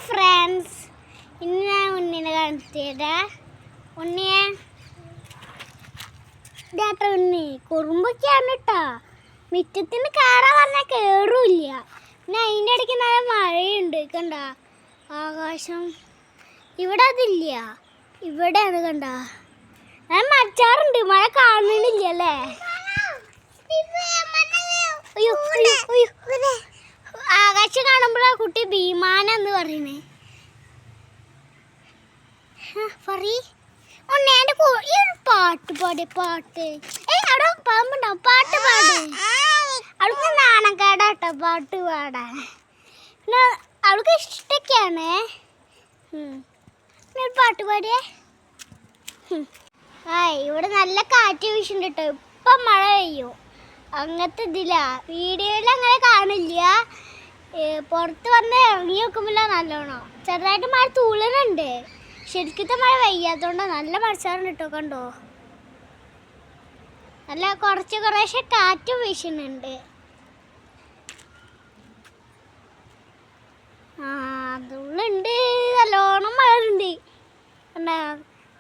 Friends, ഇന്ന് ഞാൻ ഉണ്ണിനെ കാണിച്ചത്. ഉണ്ണിയെ ഇതാട്ടോ ഉണ്ണി കുറുമ്പൊക്കെയാണ് കേട്ടോ. മുറ്റത്തിന് കയറാൻ പറഞ്ഞാൽ കയറില്ല. പിന്നെ അതിൻ്റെ ഇടയ്ക്ക് നല്ല മഴയുണ്ട് കണ്ട. ആകാശം ഇവിടെ അതില്ല, ഇവിടെ അത് കണ്ട. ഞാൻ മച്ചാറുണ്ട്, മഴ കാണുന്നില്ല അല്ലേ. അയ്യോ അയ്യോ അയ്യോ, ആകാശം കാണുമ്പോഴാ കുട്ടി ഭീമാനെന്ന് പറയണേ. പാട്ട് പാടി പാട്ട് അവിടെ പാമ്പുണ്ടാവും. പാട്ട് പാട്. അവൾക്ക് നാണക്കേടാട്ടോ പാട്ട് പാടാൻ. പിന്നെ അവൾക്ക് ഇഷ്ടൊക്കെയാണ്. പിന്നെ ഒരു പാട്ട് പാടിയേ. ഇവിടെ നല്ല കാറ്റ് വീശുന്നുണ്ട് കേട്ടോ. ഇപ്പം മഴ പെയ്യും. അങ്ങനത്തെ ഇതില്ല, വീഡിയോയിൽ അങ്ങനെ കാണില്ല. പുറത്ത് വന്ന് ഇറങ്ങി നോക്കുമ്പോൾ നല്ലോണം ചെറുതായിട്ട് മഴ തൂളുന്നുണ്ട്. ശരിക്കത്തെ മഴ പെയ്യാത്തോണ്ടാ. നല്ല മഴച്ചാറുണ്ട് കേട്ടോ, കണ്ടോ. നല്ല കുറേശ്ശെ കാറ്റും വീശുന്നുണ്ട്. അതുള്ളുണ്ട്, നല്ലോണം മഴ ഉണ്ട്. കണ്ടാ,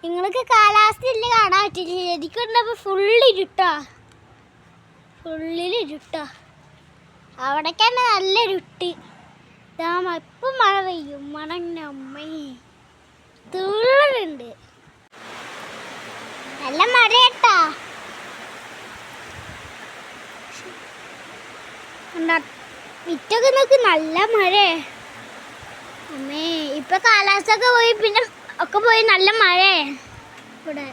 നിങ്ങൾക്ക് കാലാവസ്ഥ ഇല്ല കാണാൻ പറ്റില്ല. ശരിക്കും ഫുള്ളിരുട്ടാ, ഫുള്ളിലിരുട്ടാ. അവിടേക്കാണ് നല്ല ഇരുട്ട്. ഇപ്പം മഴ പെയ്യും. മണമ്മേ തുള്ളുണ്ട്. നല്ല മഴ കേട്ടാ. വിറ്റൊക്കെ നോക്ക്, നല്ല മഴ. അമ്മേ ഇപ്പൊ കാലാവസ്ഥ ഒക്കെ പോയി, പിന്നെ ഒക്കെ പോയി നല്ല മഴ ഇവിടെ.